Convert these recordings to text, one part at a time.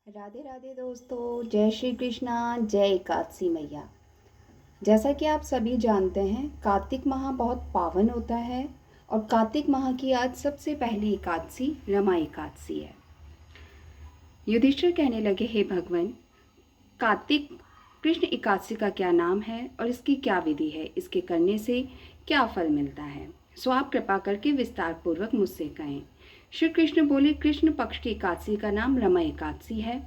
राधे राधे दोस्तों, जय श्री कृष्णा, जय एकादशी मैया। जैसा कि आप सभी जानते हैं, कार्तिक माह बहुत पावन होता है और कार्तिक माह की आज सबसे पहली एकादशी रमा एकादशी है। युधिष्ठिर कहने लगे, हे भगवान, कार्तिक कृष्ण एकादशी का क्या नाम है और इसकी क्या विधि है, इसके करने से क्या फल मिलता है, सो आप कृपा करके विस्तार पूर्वक मुझसे कहें। श्री कृष्ण बोले, कृष्ण पक्ष की एकादशी का नाम रमा एकादशी है।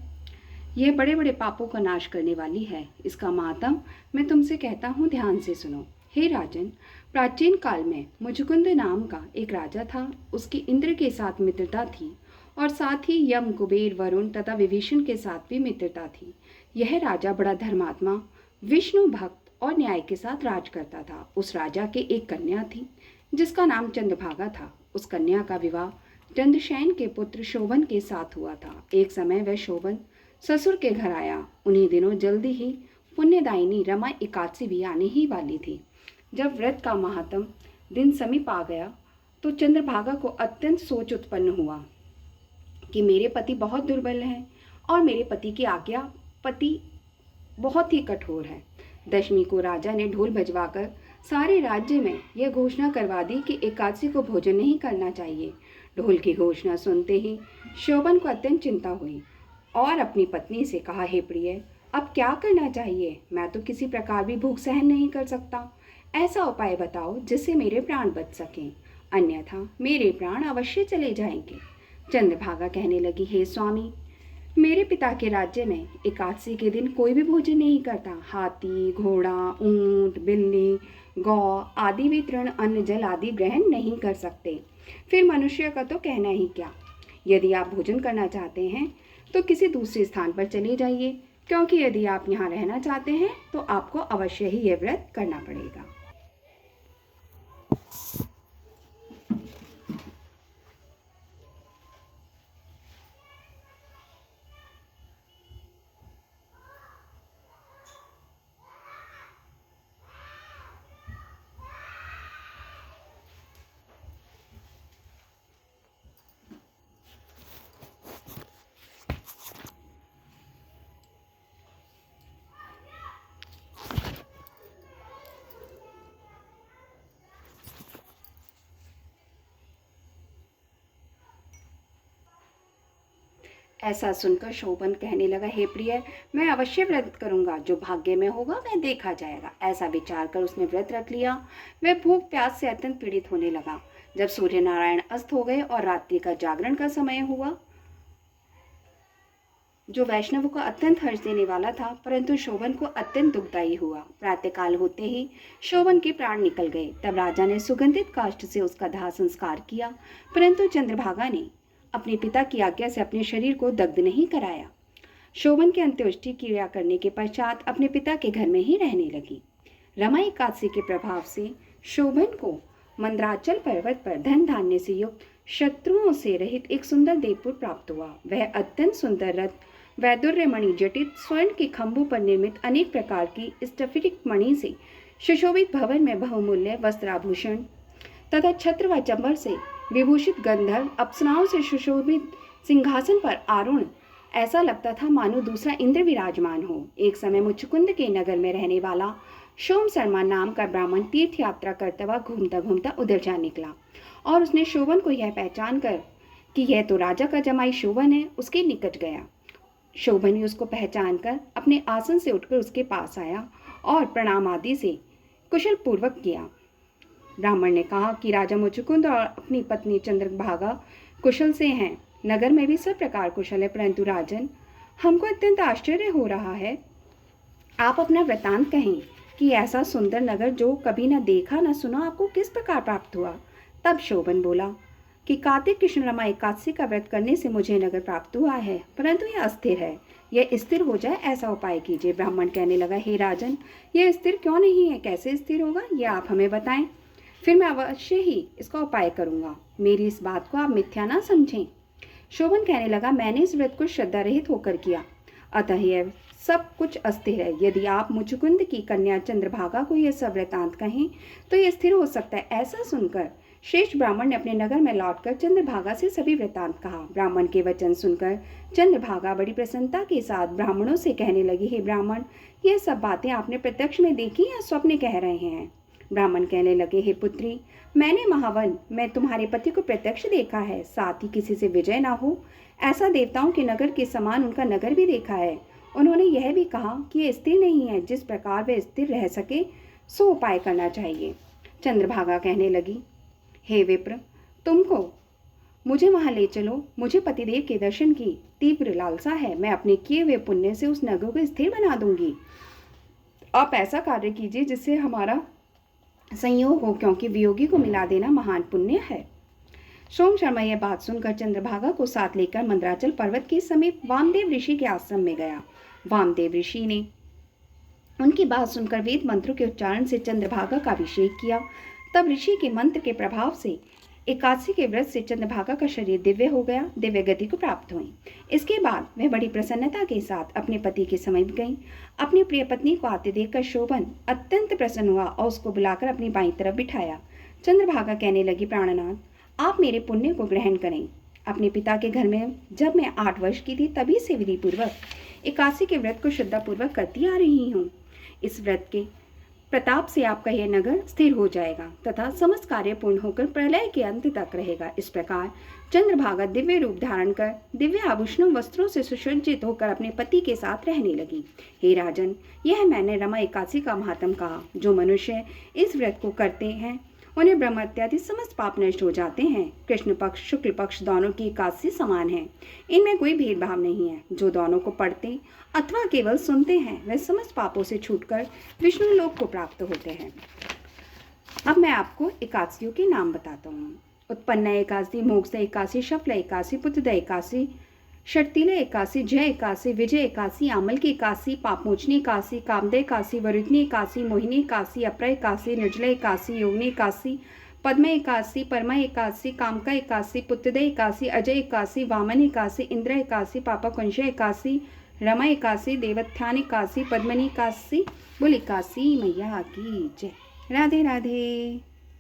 यह बड़े बड़े पापों का नाश करने वाली है। इसका मातम मैं तुमसे कहता हूँ, ध्यान से सुनो। हे राजन, प्राचीन काल में मुचुकुंद नाम का एक राजा था। उसकी इंद्र के साथ मित्रता थी और साथ ही यम, कुबेर, वरुण तथा विभीषण के साथ भी मित्रता थी। यह राजा बड़ा धर्मात्मा, विष्णु भक्त और न्याय के साथ राज करता था। उस राजा के एक कन्या थी जिसका नाम चंद्रभागा था। उस कन्या का विवाह चंद्रसेन के पुत्र शोभन के साथ हुआ था। एक समय वह शोभन ससुर के घर आया। उन्हीं दिनों जल्दी ही पुण्यदायिनी रमा एकादशी भी आने ही वाली थी। जब व्रत का महात्म दिन समीप आ गया तो चंद्रभागा को अत्यंत सोच उत्पन्न हुआ कि मेरे पति बहुत दुर्बल हैं और मेरे पति की आज्ञा पति बहुत ही कठोर है। दशमी को राजा ने ढोल बजवाकर सारे राज्य में यह घोषणा करवा दी कि एकादशी को भोजन नहीं करना चाहिए। ढोल की घोषणा सुनते ही शोभन को अत्यंत चिंता हुई और अपनी पत्नी से कहा, हे प्रिय, अब क्या करना चाहिए? मैं तो किसी प्रकार भी भूख सहन नहीं कर सकता। ऐसा उपाय बताओ जिससे मेरे प्राण बच सकें, अन्यथा मेरे प्राण अवश्य चले जाएंगे। चंद्रभागा कहने लगी, हे स्वामी, मेरे पिता के राज्य में एकादशी के दिन कोई भी भोजन नहीं करता। हाथी, घोड़ा, ऊंट, बिल्ली, गौ आदि भी तृण, अन्न, जल आदि ग्रहण नहीं कर सकते। फिर मनुष्य का तो कहना ही क्या। यदि आप भोजन करना चाहते हैं तो किसी दूसरे स्थान पर चले जाइए, क्योंकि यदि आप यहाँ रहना चाहते हैं तो आपको अवश्य ही यह व्रत करना पड़ेगा। ऐसा सुनकर शोभन कहने लगा, हे प्रिय, मैं अवश्य व्रत करूंगा। जो भाग्य में होगा वह देखा जाएगा। ऐसा विचार कर उसने व्रत रख लिया। वह भूख प्यास से अत्यंत पीड़ित होने लगा। जब सूर्य नारायण अस्त हो गए और रात्रि का जागरण का समय हुआ, जो वैष्णव को अत्यंत हर्ष देने वाला था, परंतु शोभन को अत्यंत दुखदायी हुआ। प्रातःकाल होते ही शोभन के प्राण निकल गए। तब राजा ने सुगंधित काष्ठ से उसका दाह संस्कार किया, परंतु चंद्रभागा ने अपने पिता की आज्ञा से अपने शरीर को दग्ध नहीं कराया। शोभन की अंत्येष्टि क्रिया करने के पश्चात अपने पिता के घर में ही रहने लगी। रमा एकादशी के प्रभाव से शोभन को मंदराचल पर्वत पर धन धान्य से युक्त, शत्रुओं से रहित एक सुंदर देवपुर प्राप्त हुआ। वह अत्यंत सुंदर रथ, वैदुर्य मणि जटित स्वर्ण के खंभों पर निर्मित अनेक प्रकार की स्फटिक मणि से सुशोभित भवन में बहुमूल्य वस्त्राभूषण तथा छत्र व चंबर से विभूषित गंधर्व अप्सराओं से सुशोभित सिंहासन पर आरूढ़ ऐसा लगता था मानो दूसरा इंद्र विराजमान हो। एक समय मुचुकुंद के नगर में रहने वाला सोम शर्मा नाम का ब्राह्मण तीर्थ यात्रा करता हुआ घूमता घूमता उधर जा निकला और उसने शोभन को यह पहचान कर कि यह तो राजा का जमाई शोभन है, उसके निकट गया। शोभन ने उसको पहचान कर अपने आसन से उठकर उसके पास आया और प्रणाम आदि से कुशल पूर्वक किया। ब्राह्मण ने कहा कि राजा मुचुकुंद और अपनी पत्नी चंद्रभागा कुशल से हैं। नगर में भी सब प्रकार कुशल है, परंतु राजन, हमको अत्यंत आश्चर्य हो रहा है। आप अपना वृतांत कहें कि ऐसा सुंदर नगर जो कभी न देखा न सुना आपको किस प्रकार प्राप्त हुआ। तब शोभन बोला कि कार्तिक कृष्ण रमा एकादशी का व्रत करने से मुझे नगर प्राप्त हुआ है, परंतु यह अस्थिर है। यह स्थिर हो जाए ऐसा उपाय कीजिए। ब्राह्मण कहने लगा, हे राजन, यह स्थिर क्यों नहीं है? कैसे स्थिर होगा, यह आप हमें बताएं, फिर मैं अवश्य ही इसका उपाय करूंगा। मेरी इस बात को आप मिथ्या ना समझें। शोभन कहने लगा, मैंने इस व्रत को श्रद्धा रहित होकर किया, अतः यह सब कुछ अस्थिर है। यदि आप मुचुकुंद की कन्या चंद्रभागा को यह सब वृतांत कहें तो यह स्थिर हो सकता है। ऐसा सुनकर श्रेष्ठ ब्राह्मण ने अपने नगर में लौटकर चंद्रभागा से सभी वृत्तांत कहा। ब्राह्मण के वचन सुनकर चंद्रभागा बड़ी प्रसन्नता के साथ ब्राह्मणों से कहने लगी, हे ब्राह्मण, यह सब बातें आपने प्रत्यक्ष में देखी या स्वप्न कह रहे हैं? ब्राह्मण कहने लगे, हे पुत्री, मैंने महावन में तुम्हारे पति को प्रत्यक्ष देखा है, साथ ही किसी से विजय ना हो ऐसा देवताओं के नगर के समान उनका नगर भी देखा है। उन्होंने यह भी कहा कि ये स्थिर नहीं है, जिस प्रकार वे स्थिर रह सके सो उपाय करना चाहिए। चंद्रभागा कहने लगी, हे विप्र, तुमको मुझे वहां ले चलो, मुझे पतिदेव के दर्शन की तीव्र लालसा है। मैं अपने किए हुए पुण्य से उस नगर को स्थिर बना दूंगी। आप ऐसा कार्य कीजिए जिससे हमारा संयोग हो, क्योंकि वियोगी को मिला देना महान पुण्य है। सोम शर्मा यह बात सुनकर चंद्रभागा को साथ लेकर मंदराचल पर्वत के समीप वामदेव ऋषि के आश्रम में गया। वामदेव ऋषि ने उनकी बात सुनकर वेद मंत्रों के उच्चारण से चंद्रभागा का अभिषेक किया। तब ऋषि के मंत्र के प्रभाव से एकादशी के व्रत से चंद्रभागा का शरीर दिव्य हो गया, दिव्य गति को प्राप्त हुई। इसके बाद वह बड़ी प्रसन्नता के साथ अपने पति के समीप गई। अपनी प्रिय पत्नी को आते देखकर शोभन अत्यंत प्रसन्न हुआ और उसको बुलाकर अपनी बाईं तरफ बिठाया। चंद्रभागा कहने लगी, प्राणनाथ, आप मेरे पुण्य को ग्रहण करें। अपने पिता के घर में जब मैं 8 वर्ष की थी तभी से विधि पूर्वक एकादशी के व्रत को श्रद्धापूर्वक करती आ रही हूँ। इस व्रत के प्रताप से आपका यह नगर स्थिर हो जाएगा तथा समस्त कार्य पूर्ण होकर प्रलय के अंत तक रहेगा। इस प्रकार चंद्रभागा दिव्य रूप धारण कर दिव्य आभूषणों वस्त्रों से सुसज्जित होकर अपने पति के साथ रहने लगी। हे राजन, यह मैंने रमा एकादशी का महात्म कहा। जो मनुष्य इस व्रत को करते हैं उन्हें ब्रह्म इत्यादि समस्त पाप नष्ट हो जाते हैं। कृष्ण पक्ष शुक्ल पक्ष दोनों की एकादशी समान है, इनमें कोई भेदभाव नहीं है। जो दोनों को पढ़ते अथवा केवल सुनते हैं वे समस्त पापों से छूटकर विष्णु लोक को प्राप्त होते हैं। अब मैं आपको एकादशियों के नाम बताता हूँ। उत्पन्न एकादशी, मोक्ष एकादशी, शफल एकादशी, पुत्रद एकादशी, षटतिल एकादशी, जय एकादशी, विजय एकादशी, आमल की एकादशी, पापमोचनी एकादशी, कामदे एकादशी, वरुदिनी एकादशी, मोहिनी एकादशी, अप्रा एकादशी, निर्जला एकादशी, योगिनी एकादशी, पद्म एकादशी, परमा एकादशी, कामका एकादशी, पुत्रदय एकादशी, अजय एकादशी, वामन एकादशी, इंद्र एकादशी, पापाकुंज एकादशी, रमा एकादशी, देवोत्थान एकादशी, पद्मनी एकादशी। बोल एकादशी मैया की जय। राधे राधे।